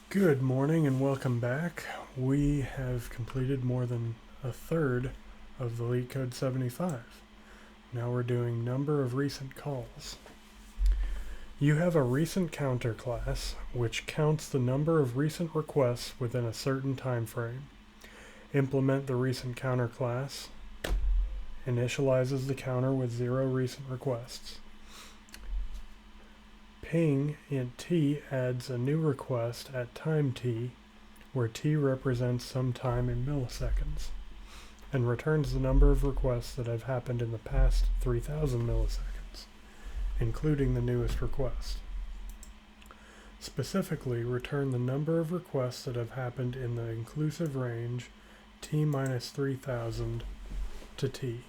Good morning and welcome back. We have completed more than a third of the LeetCode 75. Now we're doing number of recent calls. You have a recent counter class which counts the number of recent requests within a certain time frame. Implement the recent counter class. Initializes the counter with 0 recent requests. Ping int t adds a new request at time t, where t represents some time in milliseconds, and returns the number of requests that have happened in the past 3000 milliseconds, including the newest request. Specifically, return the number of requests that have happened in the inclusive range t minus 3000 to t.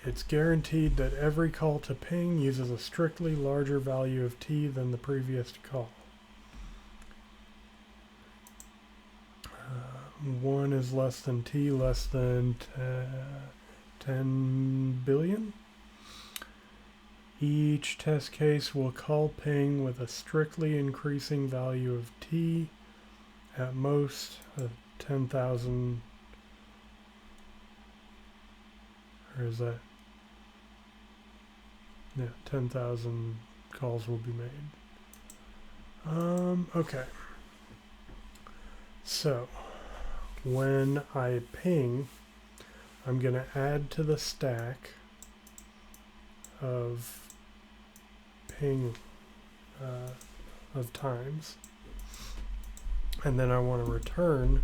It's guaranteed that every call to ping uses a strictly larger value of t than the previous call. 1 is less than t less than 10 billion. Each test case will call ping with a strictly increasing value of t, at most 10,000. Or is that? Yeah, 10,000 calls will be made. Okay. So, when I ping, I'm going to add to the stack of ping of times. And then I want to return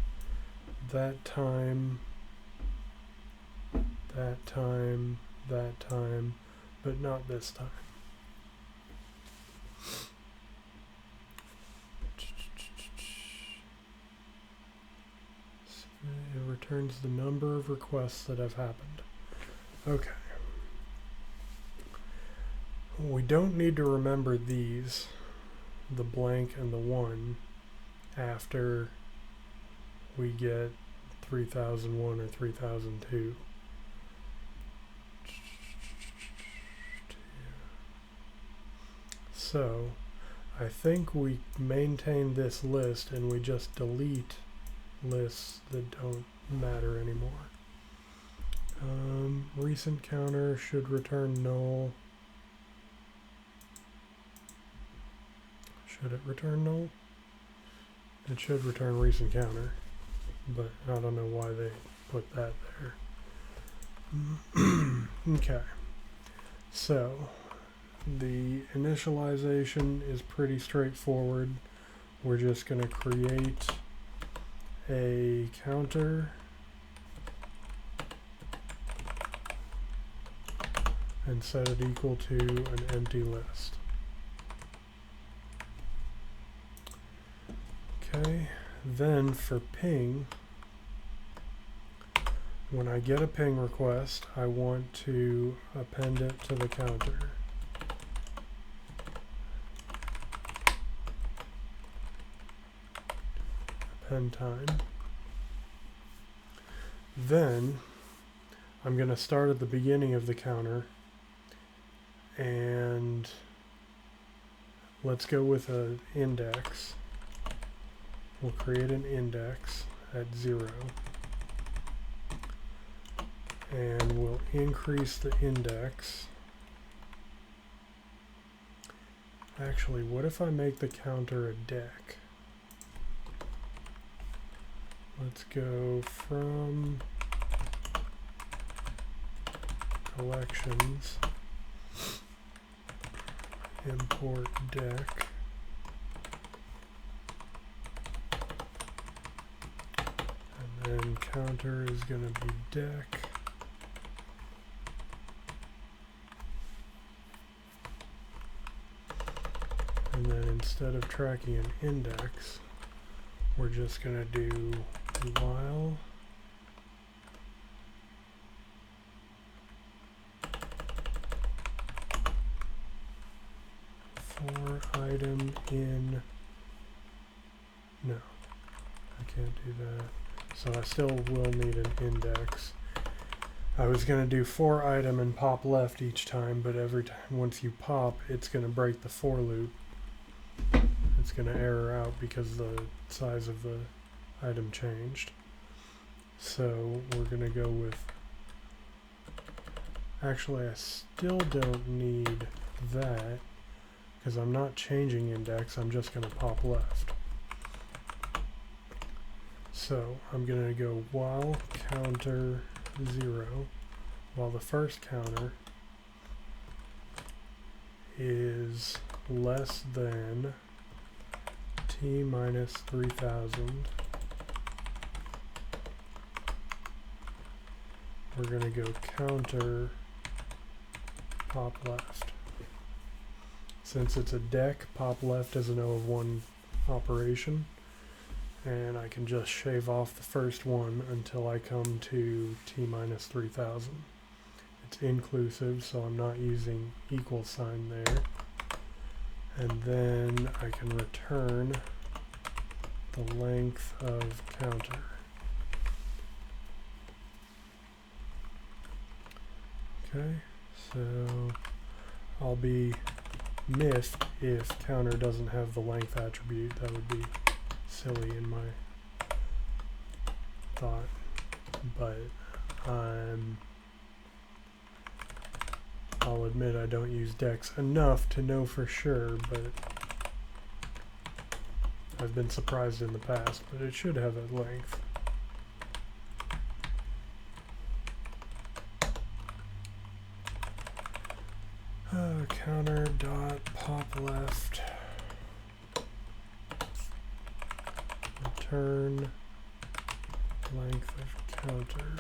that time, that time, that time, but not this time. It returns the number of requests that have happened. Okay. We don't need to remember these, the blank and the 1, after we get 3001 or 3002. So I think we maintain this list and we just delete lists that don't matter anymore. Recent counter should return null. Should it return null? It should return recent counter, but I don't know why they put that there. Okay, so the initialization is pretty straightforward. We're just going to create a counter and set it equal to an empty list. Okay, then for ping, when I get a ping request, I want to append it to the counter. Append time. Then I'm going to start at the beginning of the counter, and let's go with an index. We'll create an index at 0, and we'll increase the index. Actually, what if I make the counter a deque? Let's go from collections, import deque, and then counter is going to be deque. And then instead of tracking an index, we're just going to do while for item in, no, I can't do that. So I still will need an index. I was going to do for item and pop left each time, but every time once you pop, it's going to break the for loop. going to error out because the size of the item changed. So we're going to go with, actually I still don't need that because I'm not changing index, I'm just going to pop left. So I'm going to go while counter 0, while the first counter is less than t minus 3000. We're going to go counter pop left. Since it's a deque, pop left is an O of 1 operation, and I can just shave off the first one until I come to t minus 3000. It's inclusive, so I'm not using equal sign there. And then I can return the length of counter. Okay, so I'll be miffed if counter doesn't have the length attribute. That would be silly in my thought, but I'll admit I don't use deques enough to know for sure, but I've been surprised in the past, but it should have a length. Counter dot pop left, return length of counter.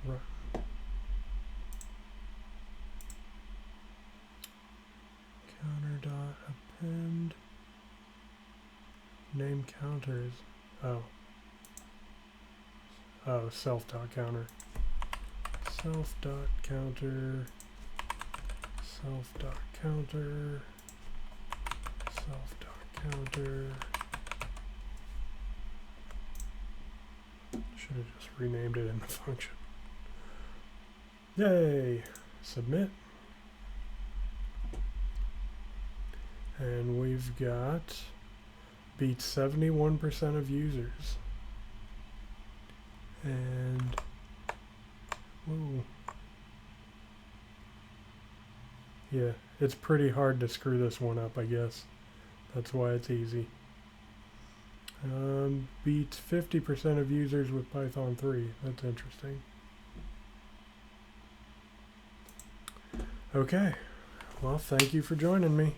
Run. Counter dot append. Name counters. Oh, self dot counter. Self dot counter. Self dot counter. Self dot counter. Should have just renamed it in the function. Yay! Submit. And we've got beat 71% of users. And whoa. Yeah, it's pretty hard to screw this one up, I guess. That's why it's easy. Beats 50% of users with Python 3. That's interesting. Okay. Well, thank you for joining me.